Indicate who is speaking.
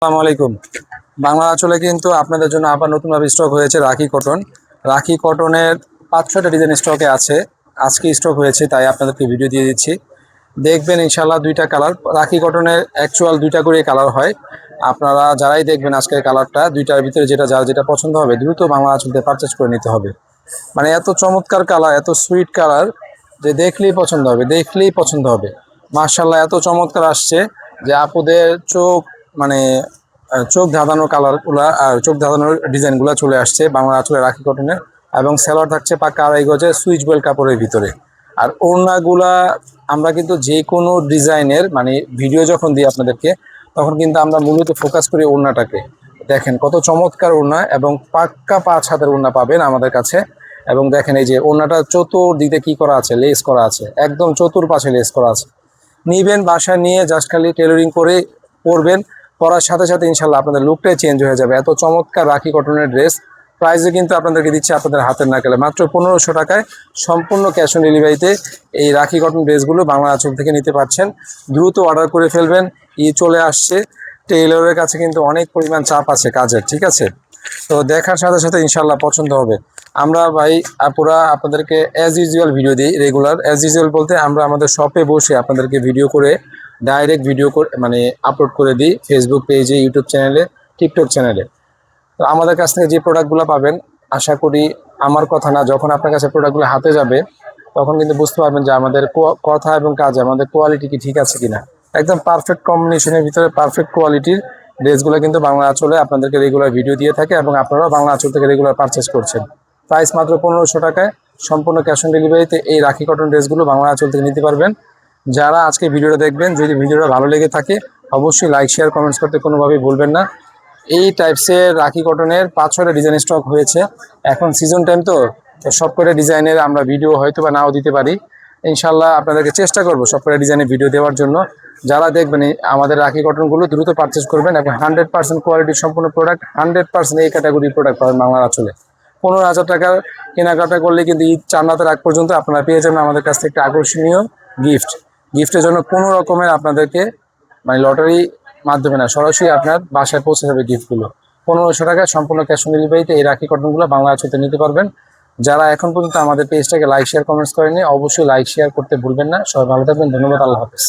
Speaker 1: আসসালামু আলাইকুম। বাংলা আঁচলে কিন্তু আপনাদের জন্য আবার নতুনভাবে স্টক হয়েছে রাখি কটন। রাখি কটনের 5-6টা ডিজাইন স্টকে আছে। আজকে স্টক হয়েছে তাই আপনাদেরকে ভিডিও দিয়ে দিচ্ছি। দেখবেন ইনশাল্লাহ 2টা কালার। রাখি কটনের অ্যাকচুয়াল 2টা করে কালার হয়। আপনারা যারাই দেখবেন আজকের কালারটা 2টার ভিতরে যার যেটা পছন্দ হবে দ্রুত বাংলা আঁচলতে পারচেজ করে নিতে হবে। মানে এত চমৎকার কালার, এত সুইট কালার যে দেখলেই পছন্দ হবে, দেখলেই পছন্দ হবে। মাশাআল্লাহ এত চমৎকার আসছে যে আপুদের চোখ মানে চোখ ধাঁধানো কালারগুলা আর চোখ ধাঁধানোর ডিজাইনগুলো চলে আসছে বাংলা আঁচলে রাখি কটনের। এবং সেলোয়ার থাকছে পাক্কা আড়াই গজের সুইচ বেল্ট কাপড়ের ভিতরে। আর ওড়নাগুলা আমরা কিন্তু যে কোনো ডিজাইনের মানে ভিডিও যখন দিই আপনাদেরকে তখন কিন্তু আমরা মূলত ফোকাস করি ওড়নাটাকে। দেখেন কত চমৎকার ওড়না এবং পাক্কা 5 হাতের ওড়না পাবেন আমাদের কাছে। এবং দেখেন এই যে ওড়নাটা চতুর্দিকে কি করা আছে, লেস করা আছে, একদম চতুর্পাশে লেস করা আছে। নিবেন বাসায় নিয়ে জাস্ট খালি টেলারিং করে পরবেন, পরার সাথে সাথে ইনশাল্লাহ আপনাদের লুকটাই চেঞ্জ হয়ে যাবে। এত চমৎকার রাখি কটনের ড্রেস প্রাইসে কিন্তু আপনাদেরকে দিচ্ছে আপনাদের হাতের নাগালে মাত্র 1500 টাকায় সম্পূর্ণ ক্যাশ অন ডেলিভারিতে এই রাখি কটন ড্রেসগুলো বাংলা আঁচল থেকে নিতে পারছেন। দ্রুত অর্ডার করে ফেলবেন, চলে আসছে। টেইলরের কাছে কিন্তু অনেক পরিমাণ চাপ আছে কাজের, ঠিক আছে? তো দেখার সাথে সাথে ইনশাল্লাহ পছন্দ হবে। আমরা ভাই আপুরা আপনাদেরকে অ্যাজ ইউজুয়াল ভিডিও দিই, রেগুলার অ্যাজ ইউজুয়াল বলতে আমরা আমাদের শপে বসে আপনাদেরকে ভিডিও করে ডাইরেক্ট ভিডিও করে মানে আপলোড করে দিই ফেসবুক পেজে, ইউটিউব চ্যানেলে, টিকটক চ্যানেলে। তো আমাদের কাছ থেকে যে প্রোডাক্টগুলো পাবেন আশা করি আমার কথা না, যখন আপনার কাছে প্রোডাক্টগুলো হাতে যাবে তখন কিন্তু বুঝতে পারবেন যে আমাদের কথা এবং কাজে আমাদের কোয়ালিটি কি ঠিক আছে কিনা। একদম পারফেক্ট কম্বিনেশনের ভিতরে পারফেক্ট কোয়ালিটির ড্রেসগুলো কিন্তু বাংলা আঁচলে আপনাদেরকে রেগুলার ভিডিও দিয়ে থাকে এবং আপনারাও বাংলা আঁচল থেকে রেগুলার পারচেস করছেন। প্রাইস মাত্র 1500 টাকায় সম্পূর্ণ ক্যাশ অন ডেলিভারিতে এই রাখি কটন ড্রেসগুলো বাংলা আঁচল থেকে নিতে পারবেন। যারা আজকে ভিডিওটা দেখবেন, যদি ভিডিওটা ভালো লেগে থাকে অবশ্যই লাইক শেয়ার কমেন্টস করতে কোনোভাবেই ভুলবেন না। এই টাইপসের রাখি কটনের 5-6টা ডিজাইন স্টক হয়েছে। এখন সিজন টাইম তো সব কটা ডিজাইনের আমরা ভিডিও হয়তো বা নাও দিতে পারি। ইনশাল্লাহ আপনাদেরকে চেষ্টা করবো সব কটা ডিজাইনের ভিডিও দেওয়ার জন্য। যারা দেখবেন আমাদের রাখি কটনগুলো দ্রুত পারচেস করবেন এবং 100% কোয়ালিটির সম্পূর্ণ প্রোডাক্ট, 100% এই ক্যাটাগরির প্রোডাক্ট পাবেন বাংলা আঁচলে। 15,000 টাকার কেনাকাটা করলে কিন্তু ঈদ চান্নাতের আগ পর্যন্ত আপনারা পেয়ে যাবেন আমাদের কাছ থেকে একটা আকর্ষণীয় গিফট। গিফটের জন্য কোনো রকমের আপনাদেরকে মানে লটারি মাধ্যমে না, সরাসরি আপনার বাসায় পৌঁছে যাবে গিফটগুলো। 1500 টাকায় সম্পূর্ণ ক্যাশ অন ডেলিভারিতে এই রাখি কটনগুলো বাংলা আঁচলতে নিতে পারবেন। যারা এখন পর্যন্ত আমাদের পেজটাকে লাইক শেয়ার কমেন্টস করেনি অবশ্যই লাইক শেয়ার করতে ভুলবেন না। সবাই ভালো থাকবেন, ধন্যবাদ, আল্লাহ হাফেজ।